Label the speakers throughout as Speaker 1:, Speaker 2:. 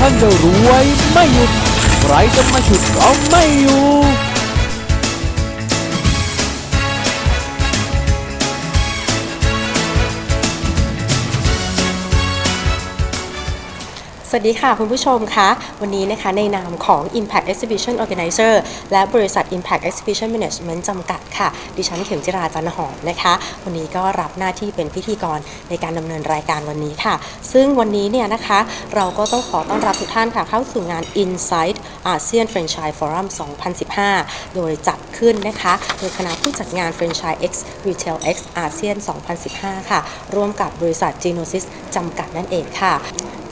Speaker 1: ท่านจะรวยไม่หยุดใครจะมาฉุดก็ไม่อยู่
Speaker 2: สวัสดีค่ะคุณผู้ชมคะวันนี้นะคะในนามของ Impact Exhibition Organizer และบริษัท Impact Exhibition Management จำกัดค่ะดิฉันเข็มจิราจันหอมนะคะวันนี้ก็รับหน้าที่เป็นพิธีกรในการดำเนินรายการวันนี้ค่ะซึ่งวันนี้เนี่ยนะคะเราก็ต้องขอต้อนรับทุกท่านค่ะเข้าสู่งาน Insight ASEAN Franchise Forum 2015 โดยจัดขึ้นนะคะโดยคณะผู้จัดงาน FranchisEX RetailEX ASEAN 2015 ค่ะร่วมกับบริษัท Genesis จำกัดนั่นเองค่ะ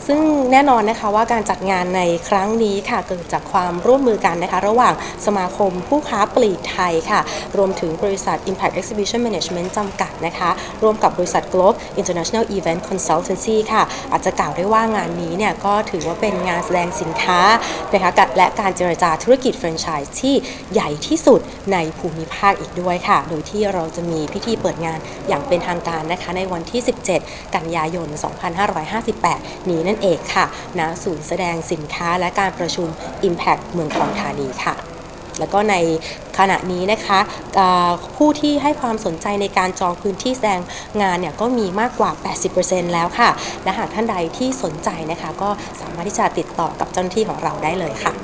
Speaker 2: ซึ่งแน่นอนนะคะว่าการจัดงานในครั้งนี้ค่ะเกิดจากความร่วมมือกันนะคะระหว่างสมาคมผู้ค้าปลีกไทยค่ะรวมถึงบริษัท Impact Exhibition Management จำกัดนะคะร่วมกับบริษัท Globe International Event Consultancy ค่ะอาจจะกล่าวได้ว่างานนี้เนี่ยก็ถือว่าเป็นงานแสดงสินค้านะคะและการเจรจาธุรกิจแฟรนไชส์ที่ใหญ่ที่สุดในภูมิภาคอีกด้วยค่ะโดยที่เราจะมีพิธีเปิดงานอย่างเป็นทางการนะคะในวันที่ 17 กันยายน 2558 นี้นั่นเองค่ะณศูนย์แสดงสินค้าและการประชุม Impact เมืองทองธานีค่ะแล้วก็ในขณะนี้นะคะผู้ที่ให้ความสนใจในการจองพื้นที่แสดงงานเนี่ยก็มีมากกว่า 80% แล้วค่ะและหากท่านใดที่สนใจนะคะก็สามารถที่จะติดต่อกับเจ้าหน้าที่ของเราได้เลยค่ะ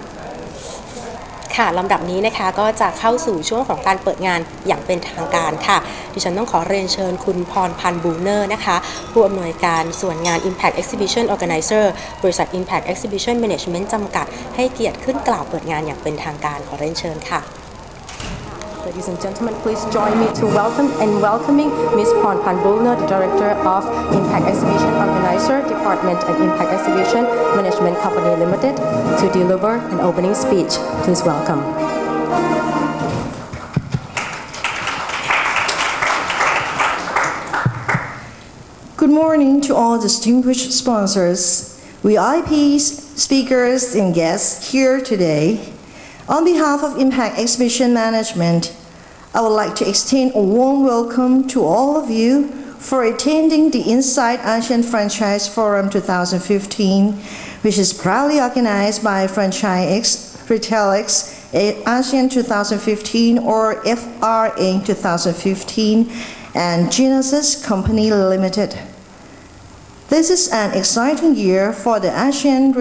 Speaker 2: ค่ะลำดับนี้นะคะก็จะเข้าสู่ช่วงของการเปิดงานอย่างเป็นทางการค่ะดิฉันต้องขอเรียนเชิญคุณพรพันธ์บูเนอร์นะคะผู้อำนวยการส่วนงาน Impact Exhibition Organizer บริษัท Impact Exhibition Management จำกัดให้เกียรติขึ้นกล่าวเปิดงานอย่างเป็นทางการขอเรียนเชิญค่ะ Ladies and gentlemen, please join me to welcoming Ms. Pornpan Bulner, the Director of Impact Exhibition Organizer Department at Impact Exhibition Management Company Limited, to deliver an opening speech. Please welcome.
Speaker 3: Good morning to all distinguished sponsors, VIPs, speakers, and guests here today. On behalf of Impact Exhibition Management, I would like to extend a warm welcome to all of you for attending the Insight ASEAN Franchise Forum 2015, which is proudly organized by FranchisEX, RetailEX, ASEAN 2015 or FRA 2015, and Genesis Company Limited. This is an exciting year for the ASEAN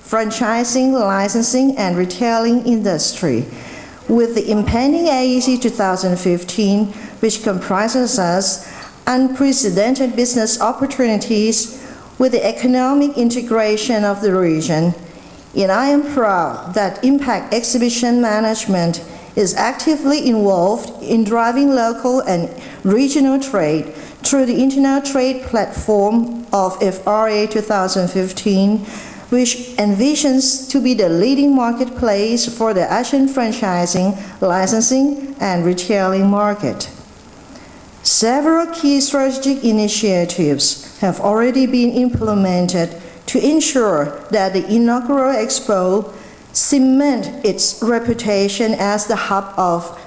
Speaker 3: franchising, licensing, and retailing industry, with the impending AEC 2015, which comprises us unprecedented business opportunities with the economic integration of the region. And I am proud that Impact Exhibition Management is actively involved in driving local and regional trade through the International Trade Platform of FRA 2015, which envisions to be the leading marketplace for the ASEAN franchising, licensing, and retailing market. Several key strategic initiatives have already been implemented to ensure that the inaugural expo cement its reputation as the hub of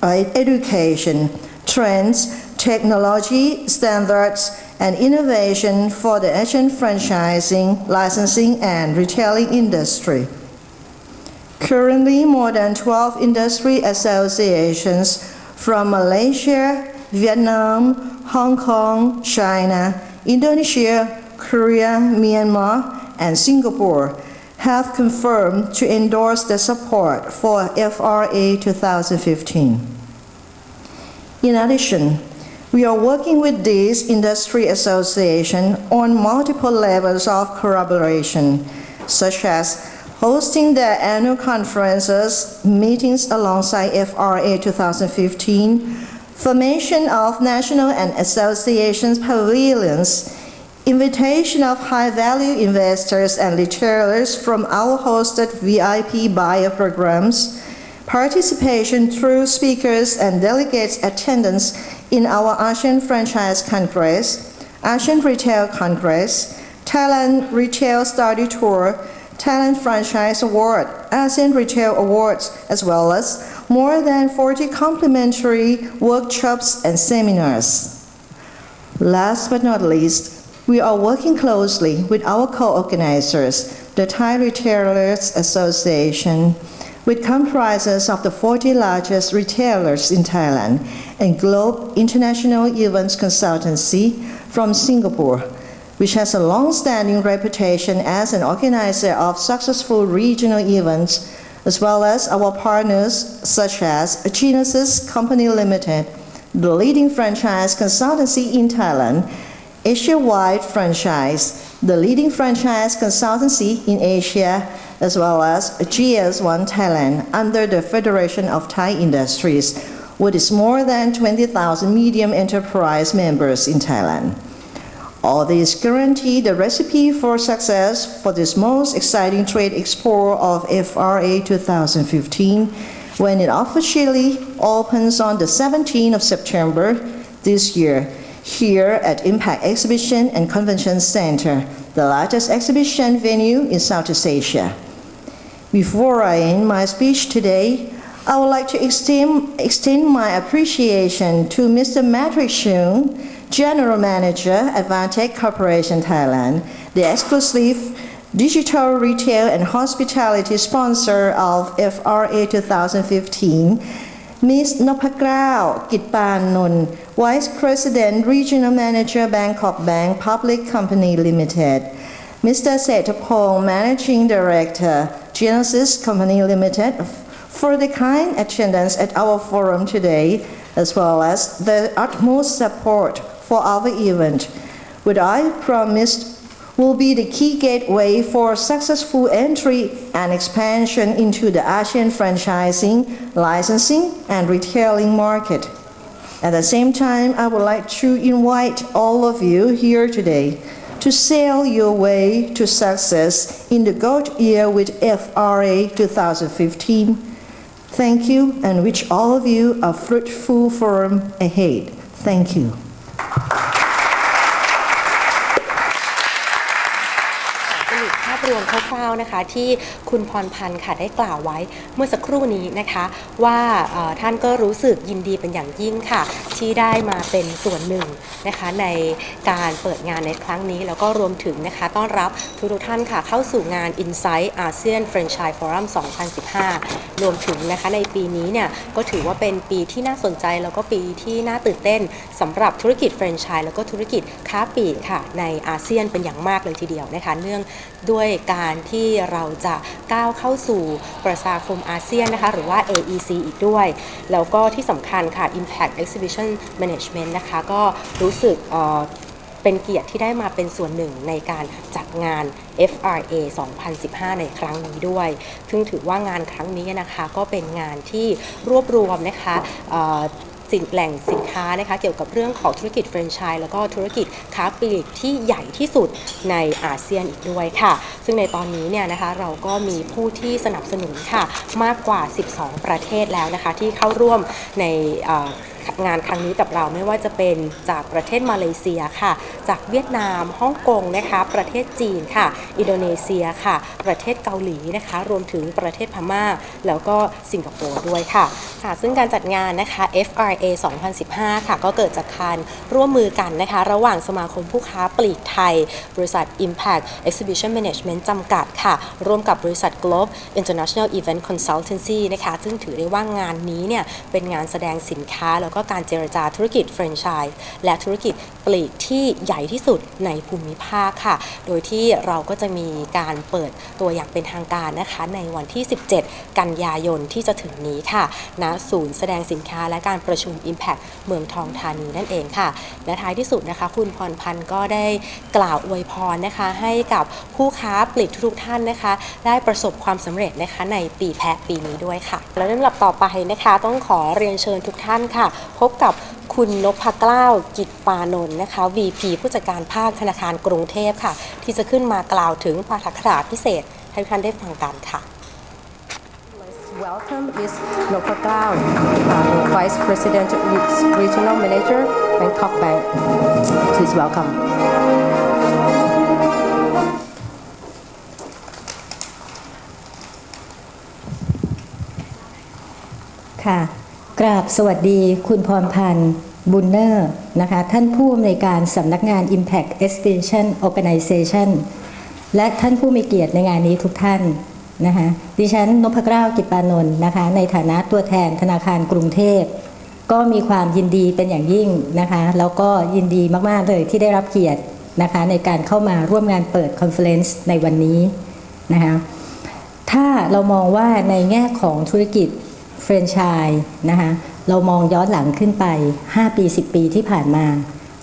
Speaker 3: education, trends, technology, standards, and innovation for the Asian franchising, licensing, and retailing industry. Currently, more than 12 industry associations from Malaysia, Vietnam, Hong Kong, China, Indonesia, Korea, Myanmar, and Singapore have confirmed to endorse the support for FRA 2015. In addition, we are working with these industry associations on multiple levels of collaboration, such as hosting their annual conferences, meetings alongside FRA 2015, formation of national and associations pavilions, invitation of high-value investors and retailers from our hosted VIP buyer programs, participation through speakers and delegates attendance in our ASEAN Franchise Congress, ASEAN Retail Congress, Thailand Retail Study Tour, Thailand Franchise Award, ASEAN Retail Awards, as well as more than 40 complimentary workshops and seminars. Last but not least, we are working closely with our co-organizers the Thai RetailEX Association, which comprises of the 40 largest retailers in Thailand, and Globe International Events Consultancy from Singapore, which has a long-standing reputation as an organizer of successful regional events, as well as our partners such as Genesis Company Limited, the leading franchise consultancy in Thailand, Asia-wide Franchise, the leading franchise consultancy in Asia, as well as GS1 Thailand under the Federation of Thai Industries, with its more than 20,000 medium enterprise members in Thailand. All these guarantee the recipe for success for this most exciting trade expo of FRA 2015, when it officially opens on the 17th of September this year, here at Impact Exhibition and Convention Center, the largest exhibition venue in Southeast Asia. Before I end my speech today, I would like to extend my appreciation to Mr. Patrick Chung, General Manager, Advantech Corporation Thailand, the exclusive digital retail and hospitality sponsor of FRA 2015, Ms. Nopagrao Kitpanun, Vice President, Regional Manager, Bangkok Bank Public Company Limited, Mr. Setapong, Managing Director, Genesis Company Limited, for the kind attendance at our forum today, as well as the utmost support for our event, which I promised will be the key gateway for successful entry and expansion into the ASEAN franchising, licensing, and retailing market. At the same time, I would like to invite all of you here today to sail your way to success in the gold year with FRA 2015. Thank you, and wish all of you a fruitful forum ahead. Thank you.
Speaker 2: ภาพรวมคร่าวๆนะคะที่คุณพรพันธ์ค่ะได้กล่าวไว้เมื่อสักครู่นี้นะคะว่าท่านก็รู้สึกยินดีเป็นอย่างยิ่งค่ะที่ได้มาเป็นส่วนหนึ่งนะคะในการเปิดงานในครั้งนี้แล้วก็รวมถึงนะคะต้อนรับทุกท่านค่ะเข้าสู่งาน Insight ASEAN Franchise Forum 2015 รวมถึงนะคะในปีนี้เนี่ยก็ถือว่าเป็นปีที่น่าสนใจแล้วก็ปีที่น่าตื่นเต้นสำหรับธุรกิจแฟรนไชส์แล้วก็ธุรกิจค้าปลีกค่ะในอาเซียนเป็นอย่างมากเลยทีเดียวนะคะเนื่องด้วยการที่เราจะก้าวเข้าสู่ประชาคมอาเซียนนะคะหรือว่า AEC อีกด้วยแล้วก็ที่สำคัญค่ะ Impact Exhibition Management นะคะก็รู้สึกเป็นเกียรติที่ได้มาเป็นส่วนหนึ่งในการจัดงาน FRA 2015 ในครั้งนี้ด้วยซึ่งถือว่างานครั้งนี้นะคะก็เป็นงานที่รวบรวมนะคะแหล่งสินค้านะคะเกี่ยวกับเรื่องของธุรกิจแฟรนไชส์แล้วก็ธุรกิจค้าปลีกที่ใหญ่ที่สุดในอาเซียนอีกด้วยค่ะซึ่งในตอนนี้เนี่ยนะคะเราก็มีผู้ที่สนับสนุนค่ะมากกว่า12ประเทศแล้วนะคะที่เข้าร่วมในงานครั้งนี้กับเราไม่ว่าจะเป็นจากประเทศมาเลเซียค่ะจากเวียดนามฮ่องกงนะคะประเทศจีนค่ะอินโดนีเซียค่ะประเทศเกาหลีนะคะรวมถึงประเทศพม่าแล้วก็สิงคโปร์ด้วยค่ะซึ่งการจัดงานนะคะ FRA 2015 ค่ะก็เกิดจากการร่วมมือกันนะคะระหว่างสมาคมผู้ค้าปลีกไทยบริษัท Impact Exhibition Management จำกัดค่ะร่วมกับบริษัท Globe International Event Consultancy นะคะซึ่งถือได้ว่างานนี้เนี่ยเป็นงานแสดงสินค้าแล้วก็การเจรจาธุรกิจแฟรนไชส์และธุรกิจปลีกที่ใหญ่ที่สุดในภูมิภาคค่ะโดยที่เราก็จะมีการเปิดตัวอย่างเป็นทางการนะคะในวันที่17กันยายนที่จะถึงนี้ค่ะณศูนย์แสดงสินค้าและการประชุม Impact เมืองทองธานีนั่นเองค่ะและท้ายที่สุดนะคะคุณพรพันธ์ก็ได้กล่าวอวยพรนะคะให้กับผู้ค้าปลีกทุกท่านนะคะได้ประสบความสำเร็จนะคะในปีแพะปีนี้ด้วยค่ะและลำดับต่อไปนะคะต้องขอเรียนเชิญทุกท่านค่ะพบกับคุณนพเกล้ากิจปานนท์นะคะ VP ผู้จัดการภาคธนาคารกรุงเทพค่ะที่จะขึ้นมากล่าวถึงปาฐกถาพิเศษให้ทุกท่านได้ฟังกันค่ะ Welcome Ms. Nopagrao, Vice President, Regional Manager, Bangkok Bank. Please welcome.
Speaker 4: ค่ะกราบสวัสดีคุณพรพันธ์บุญเนอร์นะคะท่านผู้อำนวยการสำนักงาน Impact Exhibition Organization และท่านผู้มีเกียรติในงานนี้ทุกท่านนะคะดิฉันนพเกล้ากิจปานนท์นะคะในฐานะตัวแทนธนาคารกรุงเทพก็มีความยินดีเป็นอย่างยิ่งนะคะแล้วก็ยินดีมากๆเลยที่ได้รับเกียรตินะคะในการเข้ามาร่วมงานเปิดคอนเฟอเรนซ์ในวันนี้นะคะถ้าเรามองว่าในแง่ของธุรกิจแฟรนไชส์นะคะเรามองย้อนหลังขึ้นไป5 ปี 10 ปีที่ผ่านมา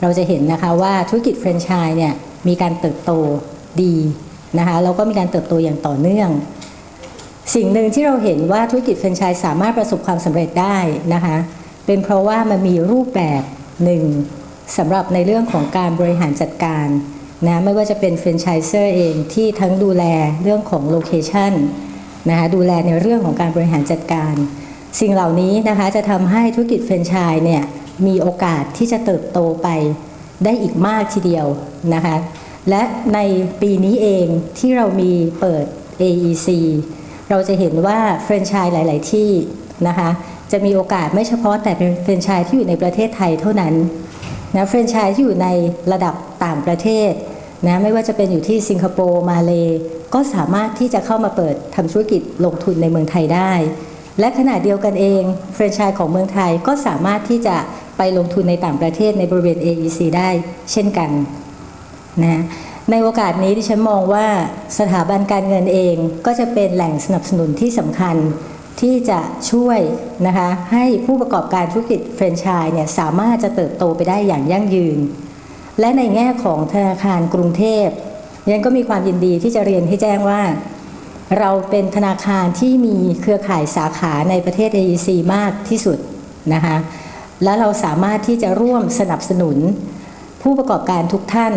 Speaker 4: เราจะเห็นนะคะว่าธุรกิจแฟรนไชส์เนี่ยมีการเติบโตดีนะคะแล้วก็มีการเติบโตอย่างต่อเนื่องสิ่งหนึ่งที่เราเห็นว่าธุรกิจแฟรนไชส์สามารถประสบความสำเร็จได้นะคะเป็นเพราะว่ามันมีรูปแบบหนึ่งสำหรับในเรื่องของการบริหารจัดการนะไม่ว่าจะเป็นแฟรนไชส์เซอร์เองที่ทั้งดูแลเรื่องของโลเคชันนะคะดูแลในเรื่องของการบริหารจัดการสิ่งเหล่านี้นะคะจะทำให้ธุรกิจแฟรนไชส์เนี่ยมีโอกาสที่จะเติบโตไปได้อีกมากทีเดียวนะคะและในปีนี้เองที่เรามีเปิด AEC เราจะเห็นว่าแฟรนไชส์หลายๆที่นะคะจะมีโอกาสไม่เฉพาะแต่เป็นแฟรนไชส์ที่อยู่ในประเทศไทยเท่านั้นนะแฟรนไชส์ที่อยู่ในระดับต่างประเทศนะไม่ว่าจะเป็นอยู่ที่สิงคโปร์มาเลก็สามารถที่จะเข้ามาเปิดทำธุรกิจลงทุนในเมืองไทยได้และขณะเดียวกันเองแฟรนไชส์ของเมืองไทยก็สามารถที่จะไปลงทุนในต่างประเทศในบริเวณ AEC ได้เช่นกันนะในโอกาสนี้ดิฉันมองว่าสถาบันการเงินเองก็จะเป็นแหล่งสนับสนุนที่สำคัญที่จะช่วยนะคะให้ผู้ประกอบการธุรกิจแฟรนไชส์เนี่ยสามารถจะเติบโตไปได้อย่างยั่งยืนและในแง่ของธนาคารกรุงเทพยังก็มีความยินดีที่จะเรียนให้แจ้งว่าเราเป็นธนาคารที่มีเครือข่ายสาขาในประเทศ AEC มากที่สุดนะคะและเราสามารถที่จะร่วมสนับสนุนผู้ประกอบการทุกท่าน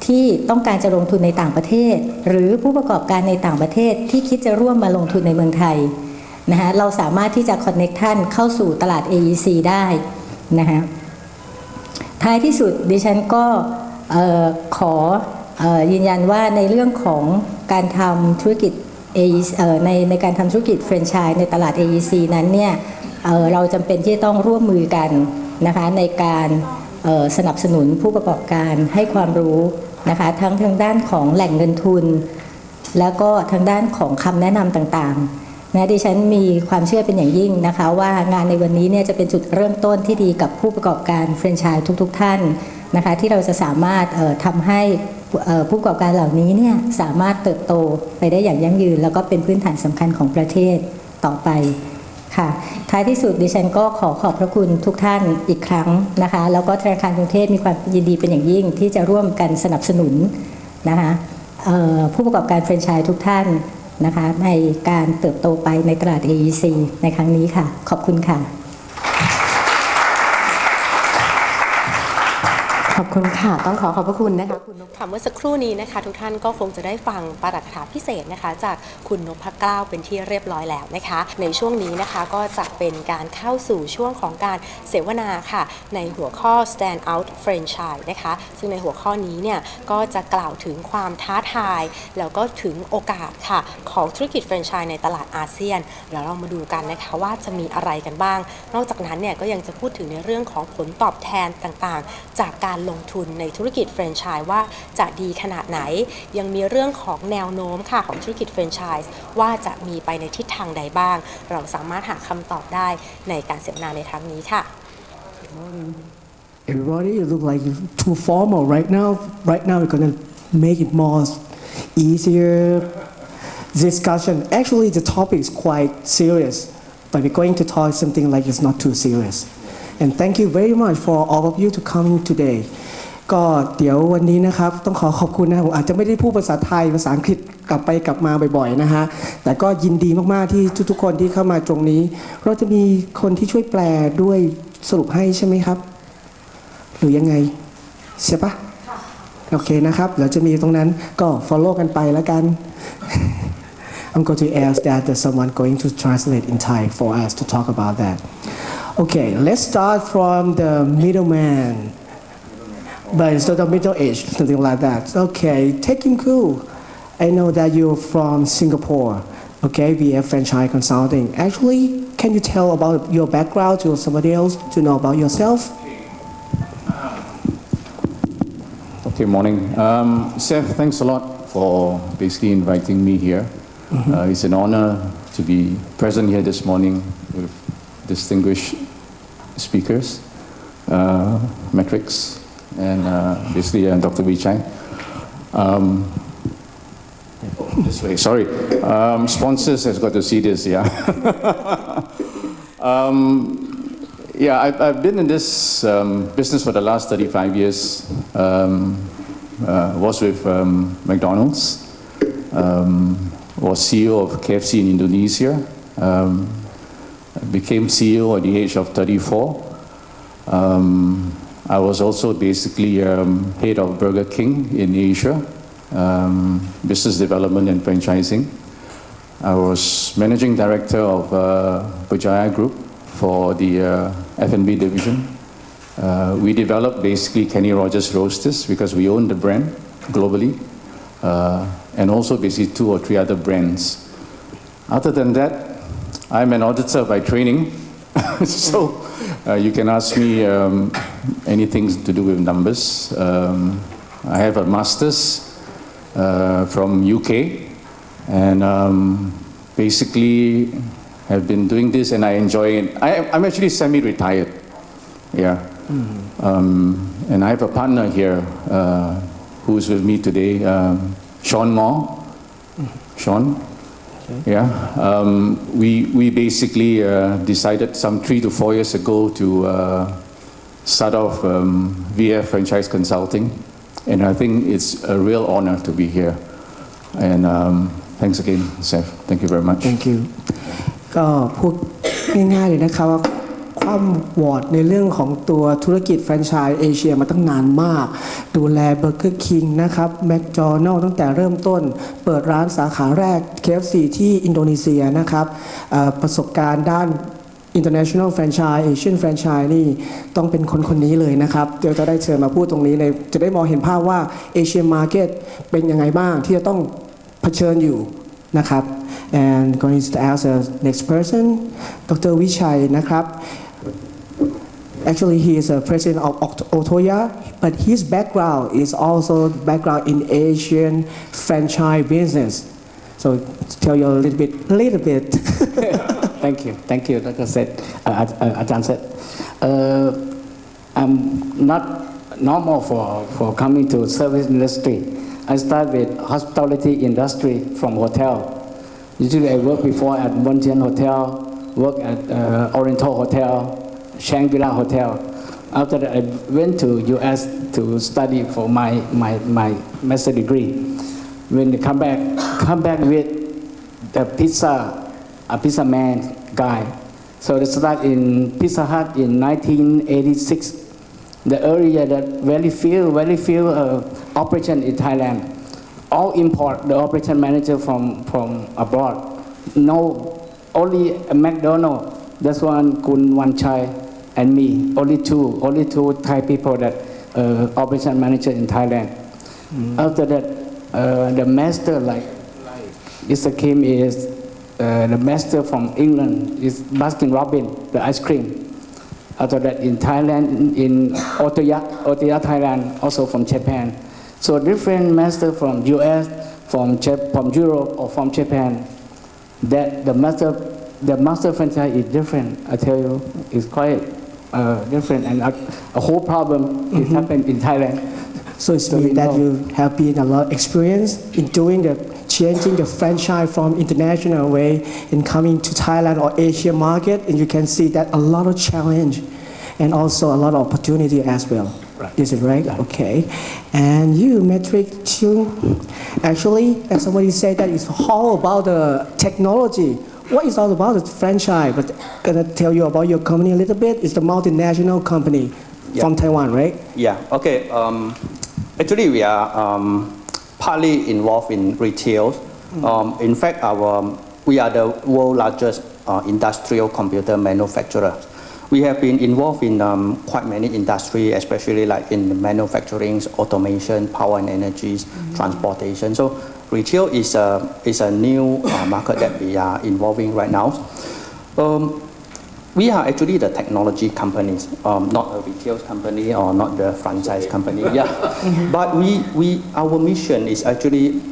Speaker 4: ที่ต้องการจะลงทุนในต่างประเทศหรือผู้ประกอบการในต่างประเทศที่คิดจะร่วมมาลงทุนในเมืองไทยนะคะเราสามารถที่จะ connect ท่านเข้าสู่ตลาด AEC ได้นะคะท้ายที่สุดดิฉันก็ขอยืนยันว่าในเรื่องของการทำธุรกิจในการทำธุรกิจแฟรนไชส์ในตลาด AEC นั้นเนี่ยเราจำเป็นที่จะต้องร่วมมือกันนะคะในการสนับสนุนผู้ประกอบการให้ความรู้นะคะทั้งทางด้านของแหล่งเงินทุนแล้วก็ทางด้านของคำแนะนำต่างๆนะดิฉันมีความเชื่อเป็นอย่างยิ่งนะคะว่างานในวันนี้เนี่ยจะเป็นจุดเริ่มต้นที่ดีกับผู้ประกอบการแฟรนไชส์ทุกๆท่านนะคะที่เราจะสามารถทำให้ผู้ประกอบการเหล่านี้เนี่ยสามารถเติบโตไปได้อย่างยั่งยืนแล้วก็เป็นพื้นฐานสำคัญของประเทศต่อไปค่ะท้ายที่สุดดิฉันก็ขอบพระคุณทุกท่านอีกครั้งนะคะแล้วก็ธนาคารกรุงเทพมีความยินดีเป็นอย่างยิ่งที่จะร่วมกันสนับสนุนนะคะผู้ประกอบการแฟรนไชส์ทุกท่านนะคะในการเติบโตไปในตลาด AEC ในครั้งนี้ค่ะขอบคุณค่ะ
Speaker 2: ขอบคุณค่ะต้องขอบพระคุณนะคะคุณนพเมื่อสักครู่นี้นะคะทุกท่านก็คงจะได้ฟังปาฐกถาพิเศษนะคะจากคุณนพเกล้าเป็นที่เรียบร้อยแล้วนะคะในช่วงนี้นะคะก็จะเป็นการเข้าสู่ช่วงของการเสวนาค่ะในหัวข้อ Stand Out Franchise นะคะซึ่งในหัวข้อนี้เนี่ยก็จะกล่าวถึงความท้าทายแล้วก็ถึงโอกาสค่ะของธุรกิจแฟรนไชส์ในตลาดอาเซียนเดี๋ยวเรามาดูกันนะคะว่าจะมีอะไรกันบ้างนอกจากนั้นเนี่ยก็ยังจะพูดถึงในเรื่องของผลตอบแทนต่างๆจากการลงทุนในธุรกิจแฟรนไชส์ว่าจะดีขนาดไหนยังมีเรื่องของแนวโน้มค่ะของธุรกิจแฟรนไชส์ว่าจะมีไปในทิศทางใดบ้างเราสามารถหาคำตอบได้ในการเสวนาในครั้งนี้ค่ะ
Speaker 5: Everybody, you look like you're too formal right now. Right now, we're gonna make it more easier discussion. Actually, the topic is quite serious, but we're going to talk something like it's not too serious.And thank you very much for all of you to come today ก็เดี๋ยววันนี้นะครับต้องขอบคุณนะผมอาจจะไม่ได้พูดภาษาไทยภาษาอังกฤษกลับไปกลับมาบ่อยๆนะฮะแต่ก็ยินดีมากๆที่ทุกๆคนที่เข้ามาตรงนี้เราจะมีคนที่ช่วยแปลด้วยสรุปให้ใช่ไหมครับหรือยังไงใช่ปะโอเคนะครับเดี๋ยวจะมีตรงนั้นก็ follow กันไปแล้วกัน I'm going to ask that someone going to translate in Thai for us to talk about that.Okay, let's start from the middleman. But instead of middle age, something like that. Okay, take him cool. I know that you're from Singapore. Okay, via franchise consulting. Actually, can you tell about your background to somebody else to know about yourself?
Speaker 6: Okay, morning. Seth, thanks a lot for basically inviting me here. It's an honor to be present here this morning with distinguished speakers, Matrix, and basically Dr. Vichai. This way, sorry. Sponsors has got to see this, yeah. Yeah, I've been in this business for the last 35 years. Was with McDonald's, was CEO of KFC in Indonesia, became CEO at the age of 34. I was also basically head of Burger King in Asia, business development and franchising. I was managing director of Berjaya Group for the F&B division. We developed basically Kenny Rogers Roasters because we own the brand globally, and also basically 2 or 3 other brands. Other than that, I'm an auditor by training, so you can ask me anything to do with numbers. I have a master's from UK, and basically have been doing this and I enjoy it. I'm actually semi-retired, yeah. And I have a partner here who's with me today, Sean Moore. Sean, yeah. We basically decided some 3 to 4 years ago to start off VF Franchise Consulting, and I think it's a real honor to be here. And thanks again, Seth. Thank you very much.
Speaker 5: Thank you. ก็พูดง่ายๆเลยนะครับว่าความวอร์ดในเรื่องของตัวธุรกิจแฟรนไชส์เอเชียมาตั้งนานมากดูแลเบอร์เกอร์คิงนะครับแมคโดนัลด์ตั้งแต่เริ่มต้นเปิดร้านสาขาแรก KFC ที่อินโดนีเซียนะครับประสบการณ์ด้าน International Franchise Asian Franchise นี่ต้องเป็นคนนี้เลยนะครับเดี๋ยวจะได้เชิญมาพูดตรงนี้เลยจะได้มองเห็นภาพว่า Asian Market เป็นยังไงบ้างที่จะต้องเผชิญอยู่นะครับ and going to ask the next person Dr. Vichai นะครับ Actually, he is a president of Otoya, but his background is also background in Asian franchise business. So tell you a little bit.
Speaker 7: Thank you, Dr. Seth, Ajahn Seth. I'm not normal for coming to service industry. I start with hospitality industry from hotel. Usually I work before at Bonjian Hotel, work at Oriental Hotel, Shangri-La Hotel. After that, I went to U.S. to study for my master degree. When I come back with the a pizza man guy. So they start in Pizza Hut in 1986. The area that very few operation in Thailand. All import the operation manager from abroad. No, only a McDonald's. That's one Kun Wanchai and me. Only two Thai people that operation manager in Thailand. After that, the master like Mr. Kim is the master from England is Baskin Robbins, the ice cream. After that, in Thailand, in Otoya, Thailand, also from Japan. So different master from US, from Europe, or from Japan. That the master franchise is different. I tell you, it's quite different, and a whole problem is happened in Thailand.
Speaker 5: So it's mean that you have been a lot experience in doing changing the franchise from international way and coming to Thailand or Asia market, and you can see that a lot of challenge and also a lot of opportunity as well.
Speaker 7: Right.
Speaker 5: Is it right?
Speaker 7: Yeah.
Speaker 5: Okay. And you, Metric, actually, as somebody said, that it's all about the technology. What is all about the franchise? But gonna tell you about your company a little bit. It's the multinational company from Taiwan, right?
Speaker 8: Yeah. Okay. Actually, we are partly involved in retail. In fact, we are the world's largest industrial computer manufacturer. We have been involved in quite many industries, especially like in manufacturing, automation, power and energy, transportation. So retail is a new market that we are involving right now. we are actually the technology companies, not a retail company or not the franchise company. Yeah, but our mission is actually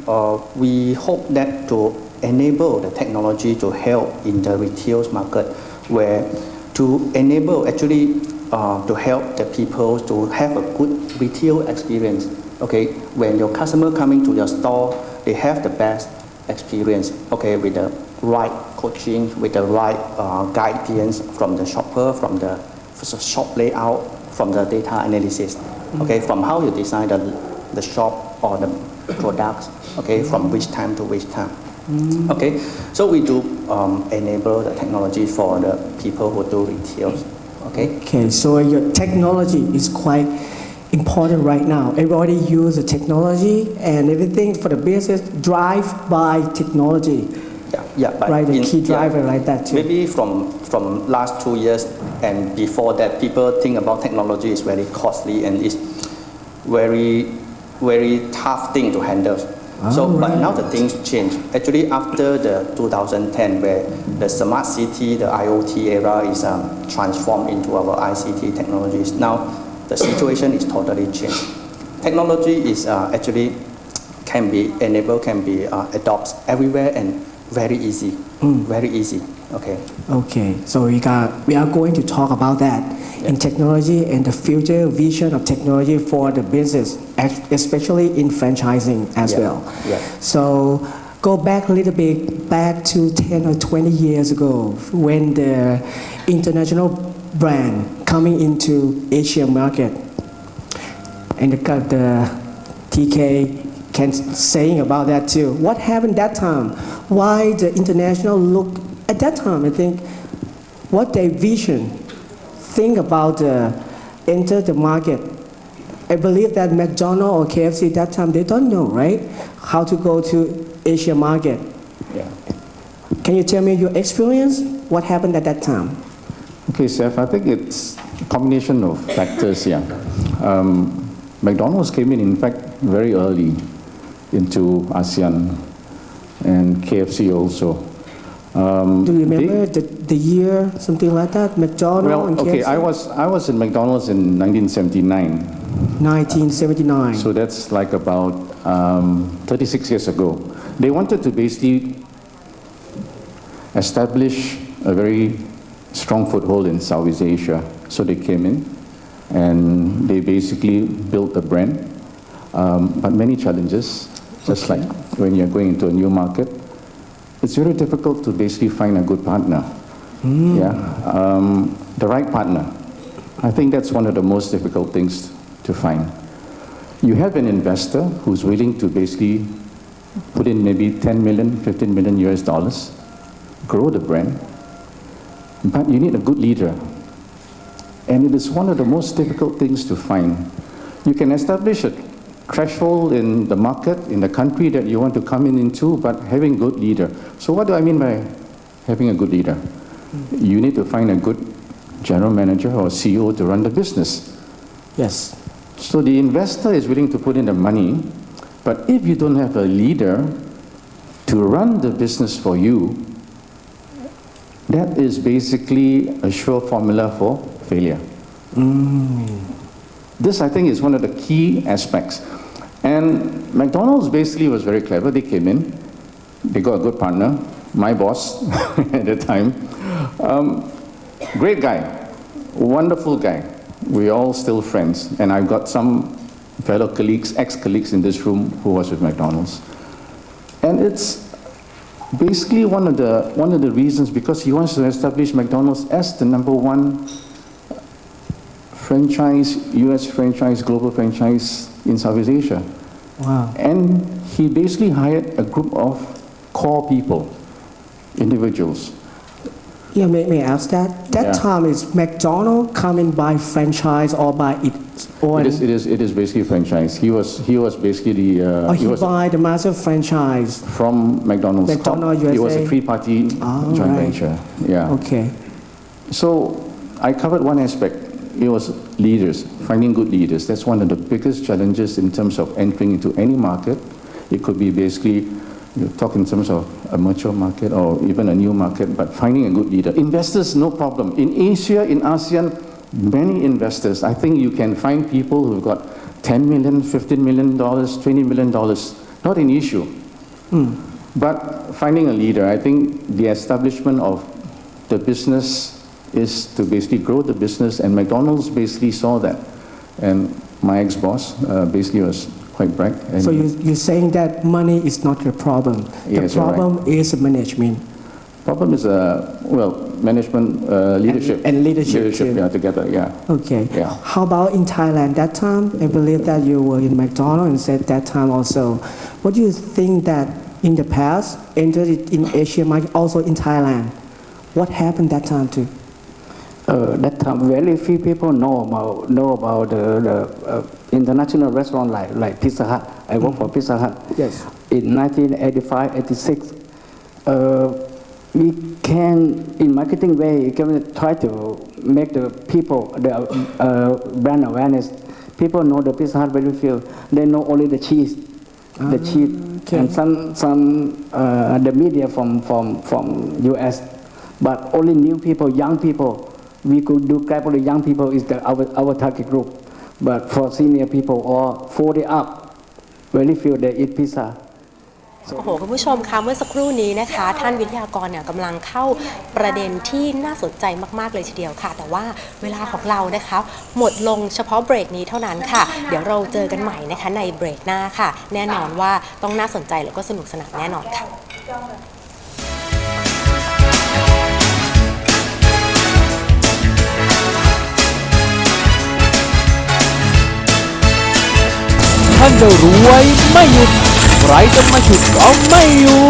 Speaker 8: we hope that to enable the technology to help in the retail market, where to enable actually to help the people to have a good retail experience. Okay, when your customer coming to your store, they have the best experience. Okay, with the right coaching, with the right guidance from the shopper, from the shop layout, from the data analysis. Okay, from how you design the shop or the products. Okay, from which time to which time. Okay, so we do enable the technology for the people who do retail. Okay.
Speaker 5: Okay, so your technology is quite important right now. Everybody use the technology and everything for the business drive by technology.
Speaker 8: Yeah, but
Speaker 5: right, the key driver like that too.
Speaker 8: Maybe from last 2 years and before that, people think about technology is very costly and it's very tough thing to handle. But now the things change. Actually, after the 2010, where the smart city, the IoT era is transformed into our ICT technologies. Now the situation is totally changed. Technology is actually can be enabled, can be adopted everywhere and very easy. Very easy. Okay.
Speaker 5: Okay, so we are going to talk about that in technology and the future vision of technology for the business, especially in franchising as well.
Speaker 8: Yeah.
Speaker 5: So go back a little bit, back to 10 or 20 years ago when the international brand coming into Asian market, and the TK can saying about that too. What happened that time? Why the international look at that time? I think what their vision think about enter the market. I believe that McDonald's or KFC that time they don't know, right? How to go to Asia market.
Speaker 6: Yeah.
Speaker 5: Can you tell me your experience? What happened at that time?
Speaker 6: Okay, Seth, I think it's a combination of factors here. McDonald's came in fact, very early into ASEAN and KFC also.
Speaker 5: Do you remember the year, something like that? McDonald's and KFC?
Speaker 6: Okay, I was in McDonald's in 1979.
Speaker 5: 1979.
Speaker 6: So that's like about 36 years ago. They wanted to basically establish a very strong foothold in Southeast Asia. So they came in and they basically built a brand, but many challenges, just like when you're going into a new market. It's very difficult to basically find a good partner. Yeah, the right partner. I think that's one of the most difficult things to find. You have an investor who's willing to basically put in maybe 10 million, 15 million US dollars, grow the brand, but you need a good leader. And it is one of the most difficult things to find. You can establish a threshold in the market, in the country that you want to come into, but having good leader. So what do I mean by having a good leader? You need to find a good general manager or CEO to run the business.
Speaker 5: Yes.
Speaker 6: So the investor is willing to put in the money, but if you don't have a leader to run the business for you, that is basically a sure formula for failure. This, I think, is one of the key aspects. And McDonald's basically was very clever. They came in, they got a good partner, my boss at the time. Great guy, wonderful guy. We're all still friends. And I've got some fellow colleagues, ex-colleagues in this room who was with McDonald's. And it's basically one of the reasons, because he wants to establish McDonald's as the #1 franchise, US franchise, global franchise in Southeast Asia.
Speaker 5: Wow.
Speaker 6: And he basically hired a group of core people, individuals.
Speaker 5: Yeah, may I ask that? That time is McDonald's coming by franchise or by its own?
Speaker 6: It is basically franchise. He was basically the.
Speaker 5: He buy the massive franchise
Speaker 6: from McDonald's.
Speaker 5: McDonald's
Speaker 6: It was
Speaker 5: USA.
Speaker 6: a three-party joint venture. Yeah.
Speaker 5: Okay.
Speaker 6: So I covered one aspect. It was leaders, finding good leaders. That's one of the biggest challenges in terms of entering into any market. It could be basically You talk in terms of a mature market or even a new market, but finding a good leader. Investors, no problem. In Asia, in ASEAN, many investors. I think you can find people who've got $10 million, $15 million, $20 million. Not an issue. But finding a leader, I think the establishment of the business is to basically grow the business, and McDonald's basically saw that. And my ex-boss basically was quite bright. And
Speaker 5: So you're saying that money is not the problem.
Speaker 6: Yes,
Speaker 5: The
Speaker 6: you're right.
Speaker 5: problem is management.
Speaker 6: problem is, management, leadership.
Speaker 5: And leadership too.
Speaker 6: yeah, together, yeah.
Speaker 5: Okay.
Speaker 6: Yeah.
Speaker 5: How about in Thailand that time? I believe that you were in McDonald's and said that time also. What do you think that in the past entered it in Asia market, also in Thailand? What happened that time too?
Speaker 7: That time, very few people know about the international restaurant like Pizza Hut. I work for Pizza Hut.
Speaker 5: Yes.
Speaker 7: In 1985, 86, we can, in marketing way, can try to make the people, the brand awareness. People know the Pizza Hut very few. They know only the cheese,
Speaker 5: okay.
Speaker 7: and some the media from US, but only new people, young people. We could do grab for the young people is our target group, but for senior people or 40 up, very few they eat pizza.
Speaker 2: โอ้โหคุณผู้ชมคะเมื่อสักครู่นี้นะคะท่านวิทยากรเนี่ยกำลังเข้าประเด็นที่น่าสนใจมากๆเลยทีเดียวค่ะแต่ว่าเวลาของเรานะคะหมดลงเฉพาะเบรกนี้เท่านั้นค่ะเดี๋ยวเราเจอกันใหม่นะคะในเบรกหน้าค่ะแน่นอนว่าต้องน่าสนใจแล้วก็สนุกสนานแน่นอนค่ะ
Speaker 1: ท่านจะรวยไม่หยุดใครจะมาฉุดก็ไม่อยู่